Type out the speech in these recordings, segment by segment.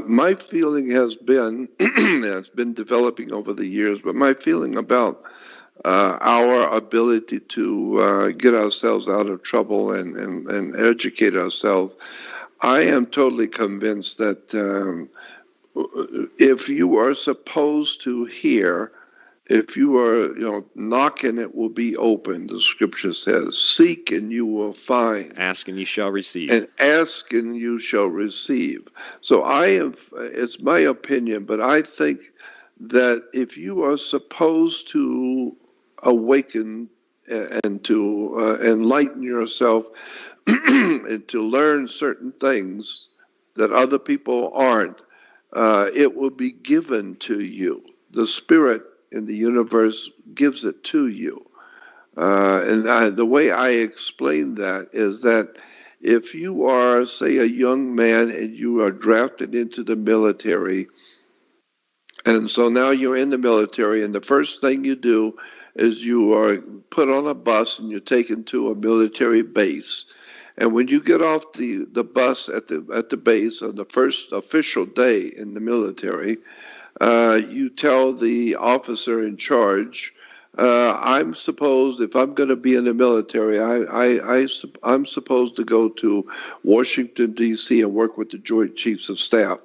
My feeling has been, and it's been developing over the years, but my feeling about our ability to get ourselves out of trouble and educate ourselves, I am totally convinced that if you are supposed to hear, if you are, knocking, it will be open. The scripture says, seek and you will find. Ask and you shall receive. And ask and you shall receive. So it's my opinion, but I think that if you are supposed to awaken and to enlighten yourself and to learn certain things that other people aren't, it will be given to you. The Spirit in the universe gives it to you. And the way I explain that is that if you are, say, a young man and you are drafted into the military, and so now you're in the military, and the first thing you do is you are put on a bus and you're taken to a military base. And when you get off the bus at the base on the first official day in the military, you tell the officer in charge, I'm supposed, if I'm going to be in the military, I'm supposed to go to Washington, D.C. and work with the Joint Chiefs of Staff.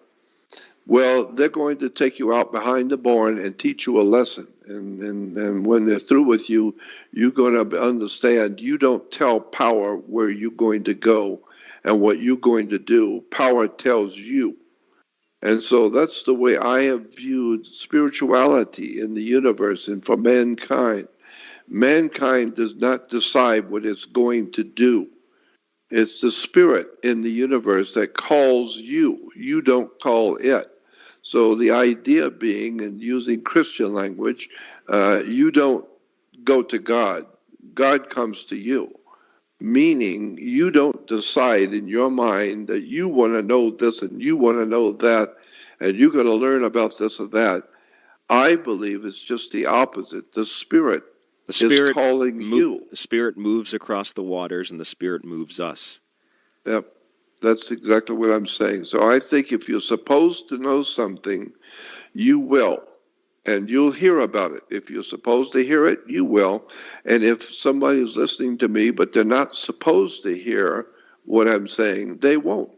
Well, they're going to take you out behind the barn and teach you a lesson. And when they're through with you, you're going to understand you don't tell power where you're going to go and what you're going to do. Power tells you. And so that's the way I have viewed spirituality in the universe and for mankind. Mankind does not decide what it's going to do. It's the spirit in the universe that calls you. You don't call it. So the idea being, and using Christian language, you don't go to God. God comes to you. Meaning you don't decide in your mind that you want to know this and you want to know that and you're going to learn about this or that. I believe it's just the opposite. The Spirit is calling you. The Spirit moves across the waters and the Spirit moves us. Yep, that's exactly what I'm saying. So I think if you're supposed to know something, you will. And you'll hear about it. If you're supposed to hear it, you will. And if somebody's listening to me, but they're not supposed to hear what I'm saying, they won't.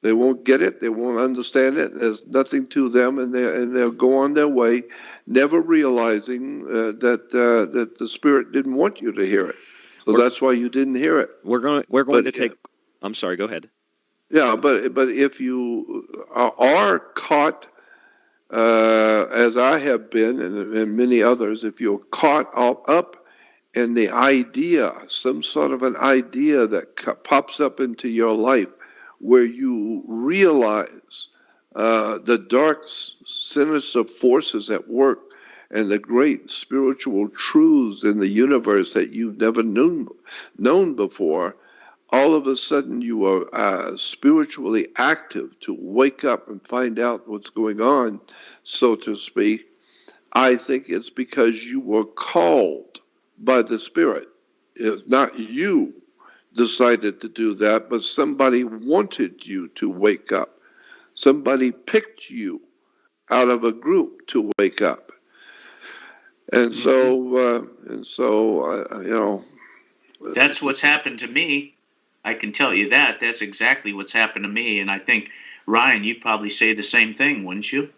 They won't get it. They won't understand it. There's nothing to them, and they'll go on their way, never realizing that the Spirit didn't want you to hear it. So that's why you didn't hear it. We're going to take. I'm sorry. Go ahead. Yeah, but if you are caught, as I have been, and many others, if you're caught up in the idea, some sort of an idea that pops up into your life, where you realize the dark, sinister forces at work and the great spiritual truths in the universe that you've never known before, all of a sudden you are spiritually active to wake up and find out what's going on, so to speak. I think it's because you were called by the Spirit. It's not you decided to do that, but somebody wanted you to wake up. Somebody picked you out of a group to wake up. And so, that's what's happened to me. I can tell you that. That's exactly what's happened to me. And I think, Ryan, you'd probably say the same thing, wouldn't you?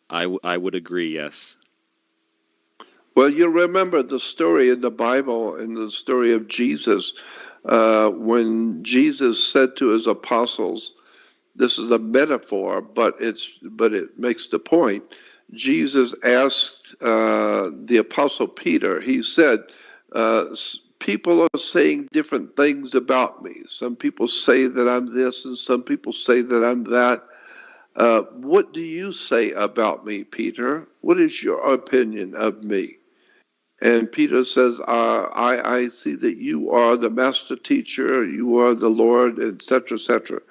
I would agree, yes. Well, you remember the story in the Bible, in the story of Jesus, when Jesus said to his apostles, this is a metaphor, but it makes the point. Jesus asked the apostle Peter, he said, people are saying different things about me. Some people say that I'm this, and some people say that I'm that. What do you say about me, Peter? What is your opinion of me? And Peter says, I see that you are the master teacher, you are the Lord, etc., etc.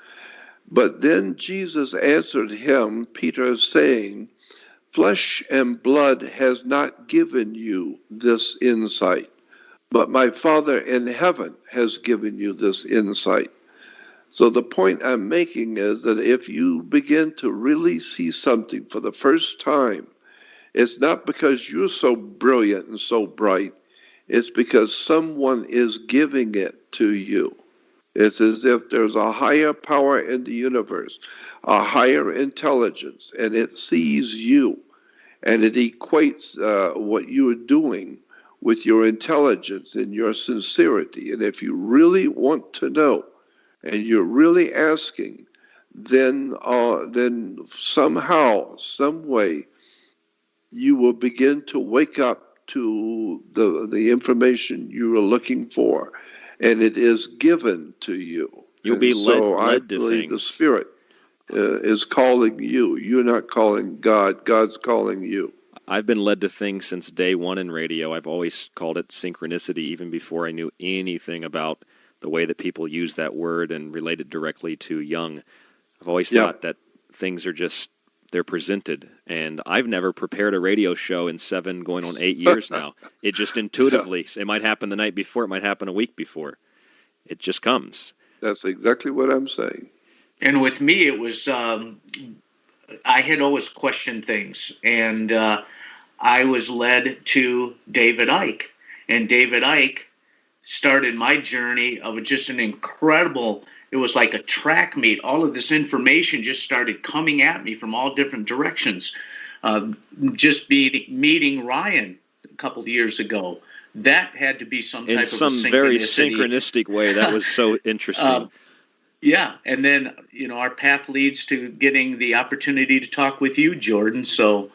But then Jesus answered him, Peter, saying, flesh and blood has not given you this insight, but my Father in heaven has given you this insight. So the point I'm making is that if you begin to really see something for the first time, it's not because you're so brilliant and so bright. It's because someone is giving it to you. It's as if there's a higher power in the universe, a higher intelligence, and it sees you, and it equates what you're doing with your intelligence and your sincerity. And if you really want to know, and you're really asking, then somehow, some way, you will begin to wake up to the information you are looking for, and it is given to you. You'll be led to believe things. The Spirit is calling you. You're not calling God. God's calling you. I've been led to things since day one in radio. I've always called it synchronicity, even before I knew anything about the way that people use that word and relate it directly to Jung. I've always thought that things are just, they're presented. And I've never prepared a radio show in 7, going on 8 years now. It just intuitively, it might happen the night before, it might happen a week before. It just comes. That's exactly what I'm saying. And with me, it was, I had always questioned things. And I was led to David Icke. And David Icke started my journey of just an incredible, it was like a track meet. All of this information just started coming at me from all different directions. Just meeting Ryan a couple of years ago, that had to be some type of synchronicity. In some very synchronistic way. That was so interesting. Yeah, and then, our path leads to getting the opportunity to talk with you, Jordan, so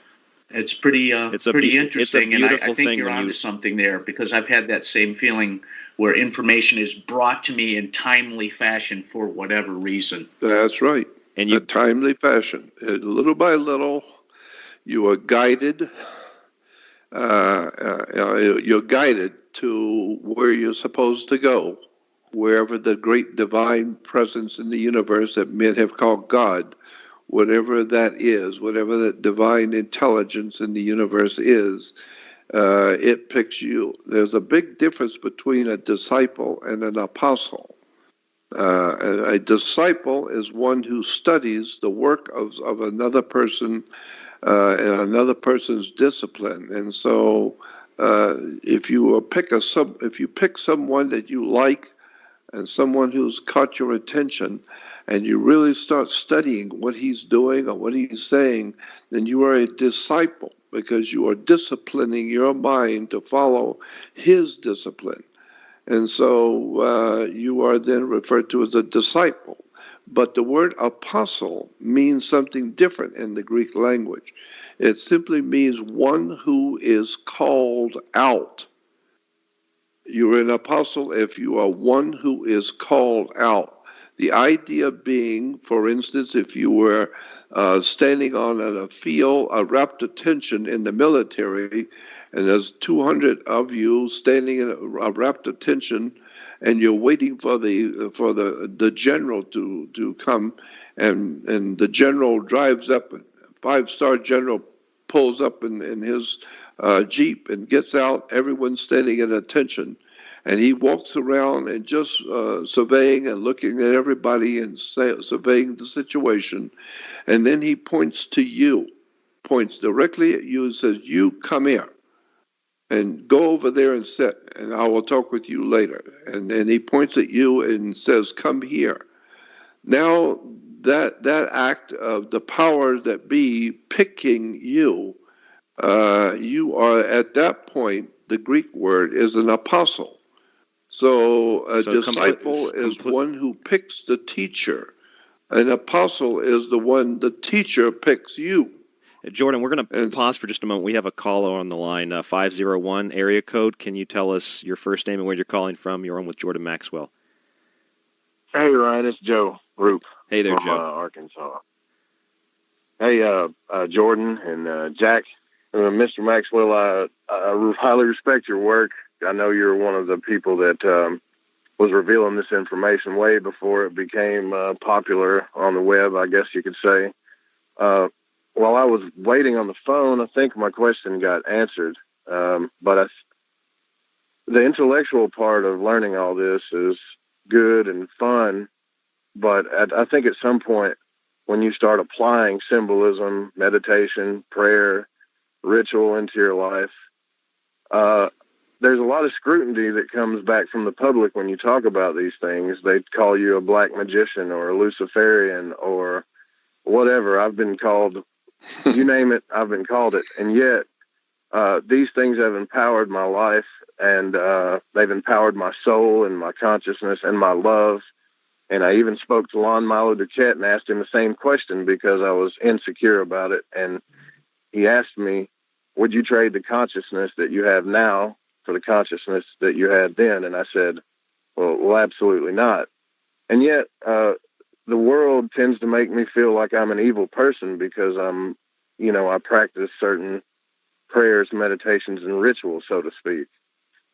it's pretty interesting, and I think you're onto something there, because I've had that same feeling where information is brought to me in timely fashion for whatever reason. That's right. And in a timely fashion. Little by little, you are guided. You're guided to where you're supposed to go, wherever the great divine presence in the universe that men have called God, whatever that is, whatever that divine intelligence in the universe is, it picks you. There's a big difference between a disciple and an apostle. A disciple is one who studies the work of another person and another person's discipline. And so, if you pick someone that you like and someone who's caught your attention, and you really start studying what he's doing or what he's saying, then you are a disciple, because you are disciplining your mind to follow his discipline. And so you are then referred to as a disciple. But the word apostle means something different in the Greek language. It simply means one who is called out. You're an apostle if you are one who is called out. The idea being, for instance, if you were standing on a field, a rapt attention in the military, and there's 200 of you standing in a rapt attention, and you're waiting for the general to come, and the general drives up, and a 5-star general pulls up in his Jeep and gets out, everyone's standing at attention. And he walks around and just surveying and looking at everybody and surveying the situation. And then he points to you, points directly at you and says, "You come here and go over there and sit, and I will talk with you later." And then he points at you and says, "Come here." Now that act of the powers that be picking you, you are at that point, the Greek word is an apostle. So a disciple is one who picks the teacher. An apostle is the teacher picks you. Jordan, we're going to pause for just a moment. We have a caller on the line, 501 area code. Can you tell us your first name and where you're calling from? You're on with Jordan Maxwell. Hey, Ryan, it's Joe Roop. Hey there, from, Joe. Arkansas. Hey, Jordan and Jack, Mr. Maxwell, I highly respect your work. I know you're one of the people that was revealing this information way before it became popular on the web, I guess you could say. While I was waiting on the phone, I think my question got answered. But the intellectual part of learning all this is good and fun. But I think at some point, when you start applying symbolism, meditation, prayer, ritual into your life, there's a lot of scrutiny that comes back from the public when you talk about these things. They call you a black magician or a Luciferian or whatever. I've been called, you name it, I've been called it. And yet, these things have empowered my life, and they've empowered my soul and my consciousness and my love. And I even spoke to Lon Milo Duquette and asked him the same question because I was insecure about it. And he asked me, would you trade the consciousness that you have now for the consciousness that you had then? And I said, well, absolutely not. And yet, the world tends to make me feel like I'm an evil person because I practice certain prayers, meditations, and rituals, so to speak.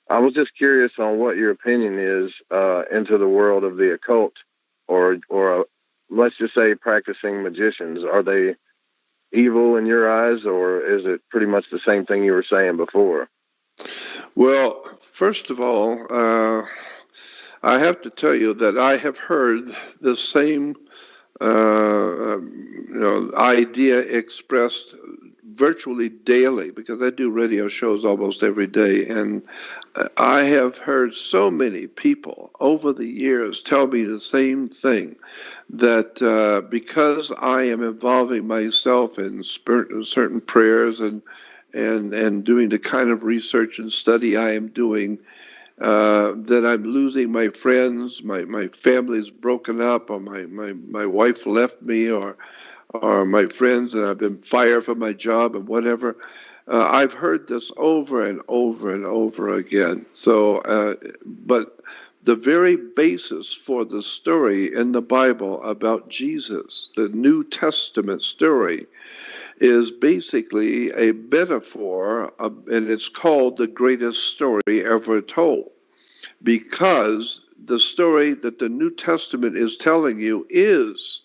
I was just curious on what your opinion is into the world of the occult, or let's just say practicing magicians. Are they evil in your eyes, or is it pretty much the same thing you were saying before? Well, first of all, I have to tell you that I have heard the same idea expressed virtually daily, because I do radio shows almost every day, and I have heard so many people over the years tell me the same thing, that because I am involving myself in certain prayers and doing the kind of research and study I am doing, that I'm losing my friends, my family's broken up, or my wife left me, or my friends, and I've been fired from my job and whatever. I've heard this over and over and over again. So, but the very basis for the story in the Bible about Jesus, the New Testament story, is basically a metaphor, and it's called the greatest story ever told, because the story that the New Testament is telling you is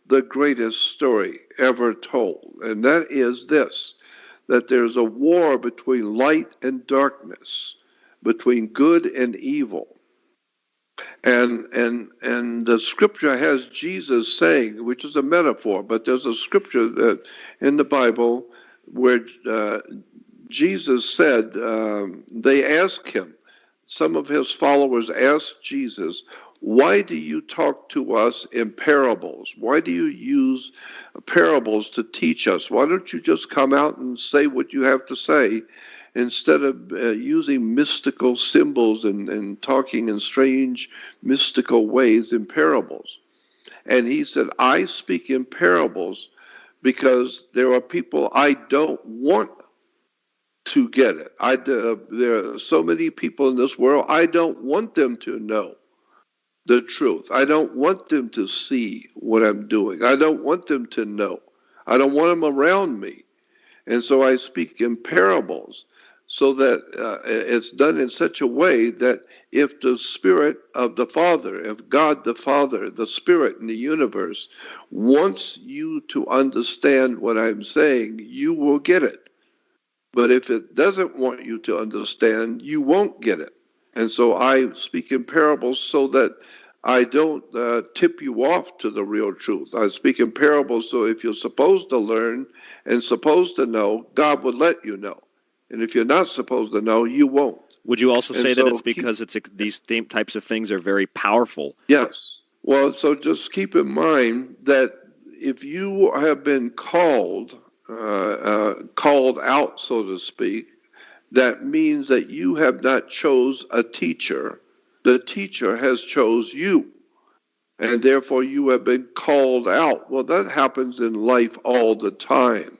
the greatest story ever told. And that is this, that there's a war between light and darkness, between good and evil. And the scripture has Jesus saying, which is a metaphor, but there's a scripture that in the Bible where Jesus said, they asked him, some of his followers asked Jesus, why do you talk to us in parables? Why do you use parables to teach us? Why don't you just come out and say what you have to say, instead of using mystical symbols and talking in strange mystical ways in parables? And he said, I speak in parables because there are people I don't want to get it. There are so many people in this world, I don't want them to know the truth. I don't want them to see what I'm doing. I don't want them to know. I don't want them around me. And so I speak in parables, so that it's done in such a way that if the Spirit of the Father, if God the Father, the Spirit in the universe, wants you to understand what I'm saying, you will get it. But if it doesn't want you to understand, you won't get it. And so I speak in parables so that I don't tip you off to the real truth. I speak in parables so if you're supposed to learn and supposed to know, God would let you know. And if you're not supposed to know, you won't. Would you also say that it's because these types of things are very powerful? Yes. Well, so just keep in mind that if you have been called out, so to speak, that means that you have not chose a teacher. The teacher has chose you, and therefore you have been called out. Well, that happens in life all the time.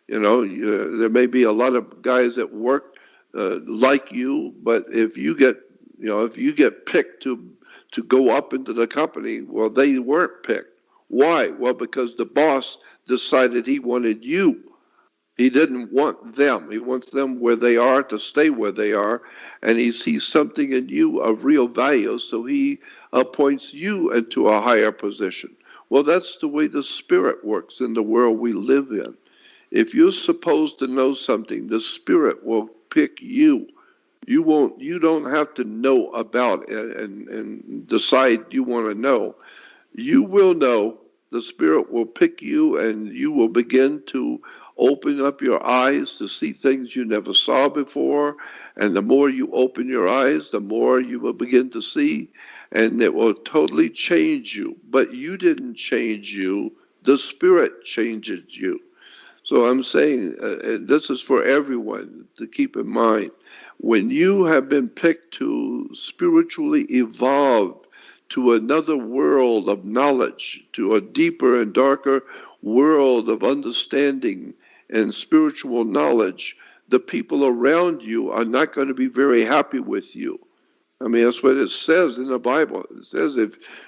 There may be a lot of guys that work like you, but if you get picked to go up into the company, well, they weren't picked. Why? Well, because the boss decided he wanted you. He didn't want them. He wants them where they are, to stay where they are, and he sees something in you of real value, so he appoints you into a higher position. Well, that's the way the Spirit works in the world we live in. If you're supposed to know something, the Spirit will pick you. You don't have to know about it and decide you want to know. you will know. The Spirit will pick you, and you will begin to open up your eyes to see things you never saw before. And the more you open your eyes, the more you will begin to see, and it will totally change you. But you didn't change you, the Spirit changes you. So I'm saying, this is for everyone to keep in mind. When you have been picked to spiritually evolve to another world of knowledge, to a deeper and darker world of understanding and spiritual knowledge, the people around you are not going to be very happy with you. I mean, that's what it says in the Bible. It says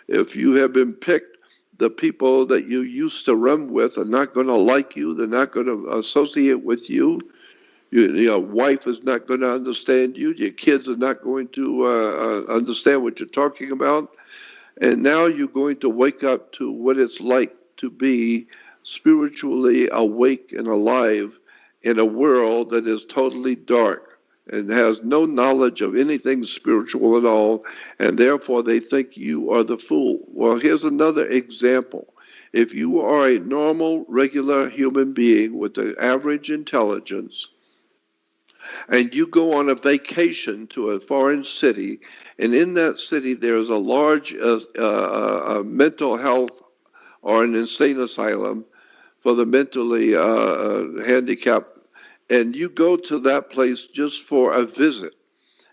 if you have been picked, the people that you used to run with are not going to like you. They're not going to associate with you. Your wife is not going to understand you. Your kids are not going to understand what you're talking about. And now you're going to wake up to what it's like to be spiritually awake and alive in a world that is totally dark and has no knowledge of anything spiritual at all, and therefore they think you are the fool. Well, here's another example. If you are a normal, regular human being with an average intelligence, and you go on a vacation to a foreign city, and in that city there's a large mental health or an insane asylum for the mentally handicapped, and you go to that place just for a visit.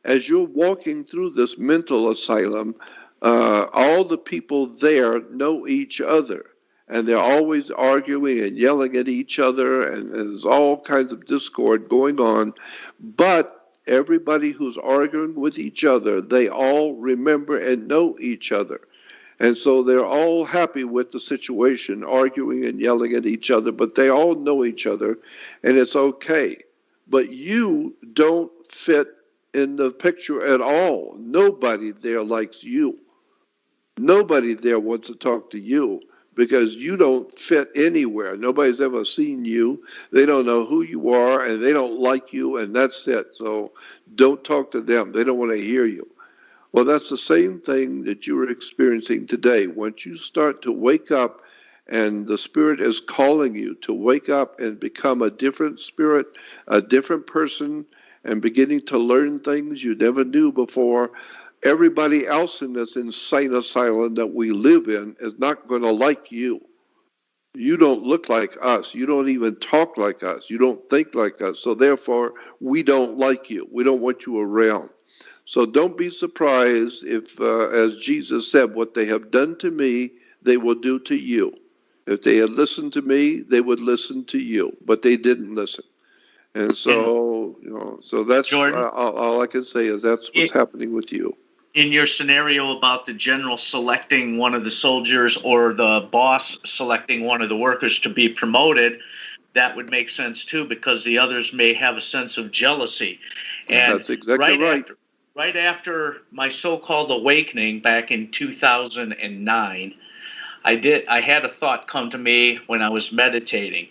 As you're walking through this mental asylum, all the people there know each other, and they're always arguing and yelling at each other, and there's all kinds of discord going on. But everybody who's arguing with each other, they all remember and know each other. And so they're all happy with the situation, arguing and yelling at each other, but they all know each other, and it's okay. But you don't fit in the picture at all. Nobody there likes you. Nobody there wants to talk to you because you don't fit anywhere. Nobody's ever seen you. They don't know who you are, and they don't like you, and that's it. So don't talk to them. They don't want to hear you. Well, that's the same thing that you are experiencing today. Once you start to wake up and the Spirit is calling you to wake up and become a different spirit, a different person, and beginning to learn things you never knew before, everybody else in this insane asylum that we live in is not going to like you. You don't look like us. You don't even talk like us. You don't think like us. So therefore, we don't like you. We don't want you around. So don't be surprised if, as Jesus said, what they have done to me, they will do to you. If they had listened to me, they would listen to you. But they didn't listen. And so, so that's Jordan, all I can say is that's what's happening with you. In your scenario about the general selecting one of the soldiers or the boss selecting one of the workers to be promoted, that would make sense too, because the others may have a sense of jealousy. And that's exactly right. Right after my so-called awakening back in 2009, I had a thought come to me when I was meditating,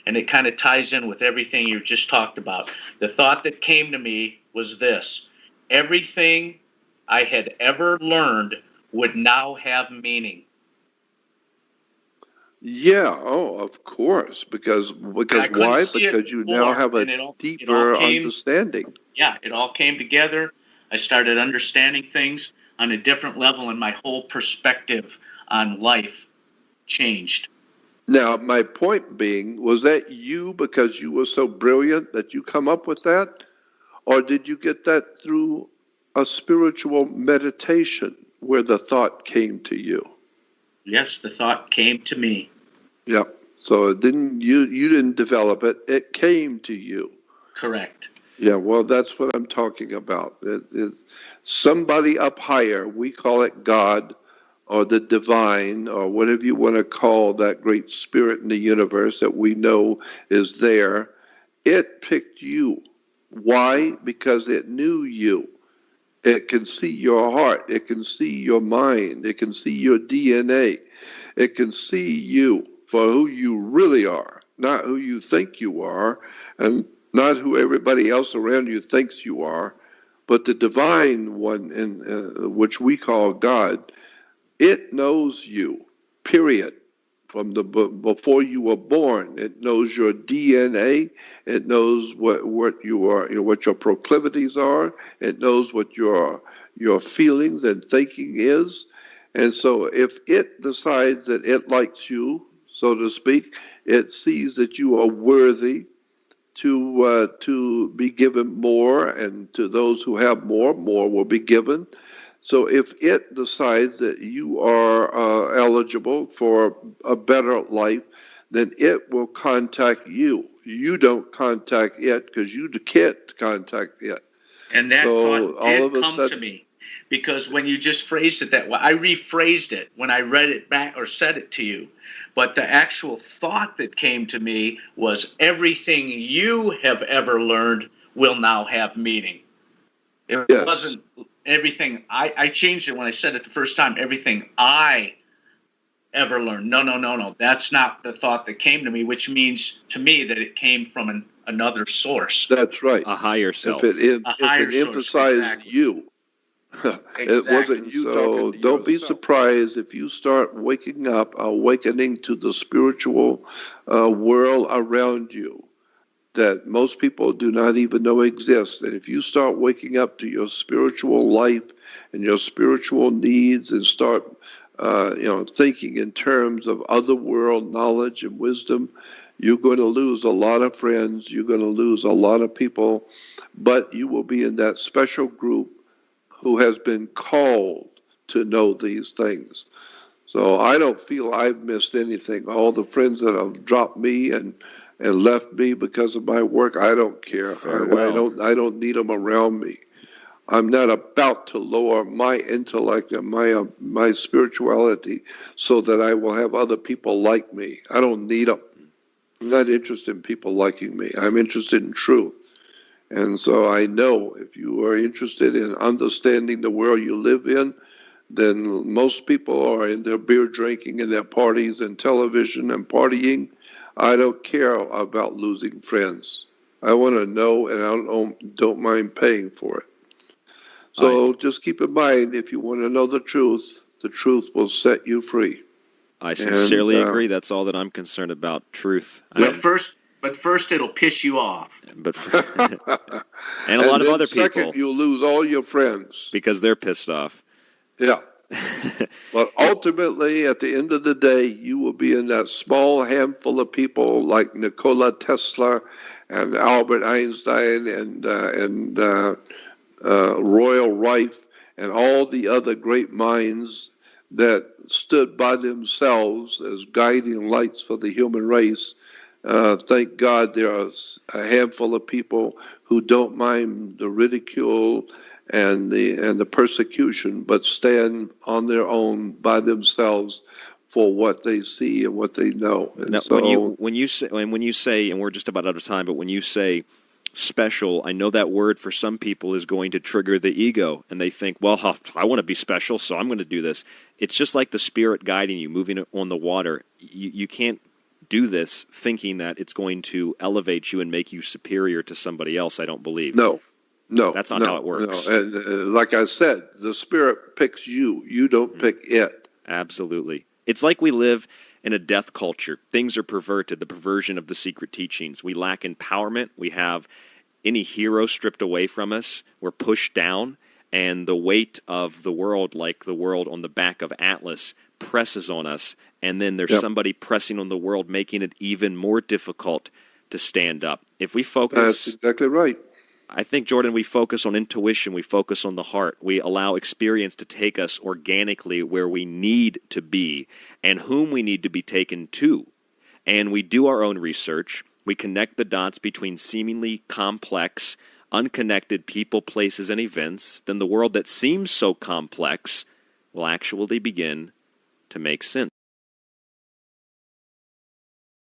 and it kind of ties in with everything you just talked about. The thought that came to me was this: everything I had ever learned would now have meaning. Yeah, of course, because why? Because you now have a deeper understanding. Yeah, it all came together. I started understanding things on a different level, and my whole perspective on life changed. Now, my point being, was that you because you were so brilliant that you come up with that? Or did you get that through a spiritual meditation where the thought came to you? Yes, the thought came to me. Yeah. So you didn't develop it. It came to you. Correct. Yeah, well, that's what I'm talking about. It's somebody up higher, we call it God or the divine or whatever you want to call that great spirit in the universe that we know is there. It picked you. Why? Because it knew you. It can see your heart. It can see your mind. It can see your DNA. It can see you for who you really are, not who you think you are, and not who everybody else around you thinks you are, but the divine one, which we call God. It knows you. period. From before you were born, it knows your DNA. It knows what you are, what your proclivities are. It knows what your feelings and thinking is. And so, if it decides that it likes you, so to speak, it sees that you are worthy to be given more, and to those who have more will be given. So if it decides that you are eligible for a better life, then it will contact you. You don't contact it because you can't contact it. And that thought did come to me, because when you just phrased it that way, I rephrased it when I read it back or said it to you. But the actual thought that came to me was, everything you have ever learned will now have meaning. It wasn't everything. I changed it when I said it the first time. Everything I ever learned. No. That's not the thought that came to me, which means to me that it came from another source. That's right. A higher self. If it emphasized exactly. you. It wasn't you. So don't be surprised if you start waking up, awakening to the spiritual world around you that most people do not even know exists. And if you start waking up to your spiritual life and your spiritual needs, and start thinking in terms of other world knowledge and wisdom, you're going to lose a lot of friends. You're going to lose a lot of people, but you will be in that special group who has been called to know these things. So I don't feel I've missed anything. All the friends that have dropped me and left me because of my work, I don't care. I don't need them around me. I'm not about to lower my intellect and my spirituality so that I will have other people like me. I don't need them. I'm not interested in people liking me. I'm interested in truth. And so I know if you are interested in understanding the world you live in, then most people are in their beer drinking and their parties and television and partying. I don't care about losing friends. I want to know, and I don't mind paying for it. So just keep in mind, if you want to know the truth will set you free. I sincerely agree. That's all that I'm concerned about, truth. But first it'll piss you off. And a lot of other people. Second, you'll lose all your friends. Because they're pissed off. Yeah. But ultimately, at the end of the day, you will be in that small handful of people like Nikola Tesla and Albert Einstein and Royal Rife and all the other great minds that stood by themselves as guiding lights for the human race. Thank God there are a handful of people who don't mind the ridicule and the persecution, but stand on their own by themselves for what they see and what they know. And now, so, when you say, and we're just about out of time, but when you say special, I know that word for some people is going to trigger the ego, and they think, well, I want to be special, so I'm going to do this. It's just like the Spirit guiding you, moving on the water. You can't do this thinking that it's going to elevate you and make you superior to somebody else, I don't believe. No. That's not how it works. No. And like I said, the Spirit picks you. You don't pick it. Absolutely. It's like we live in a death culture. Things are perverted, the perversion of the secret teachings. We lack empowerment. We have any hero stripped away from us. We're pushed down, and the weight of the world, like the world on the back of Atlas, presses on us, and then there's somebody pressing on the world, making it even more difficult to stand up. If we focus... That's exactly right. I think, Jordan, we focus on intuition, we focus on the heart, we allow experience to take us organically where we need to be and whom we need to be taken to. And we do our own research, we connect the dots between seemingly complex, unconnected people, places, and events, then the world that seems so complex will actually begin to make sense.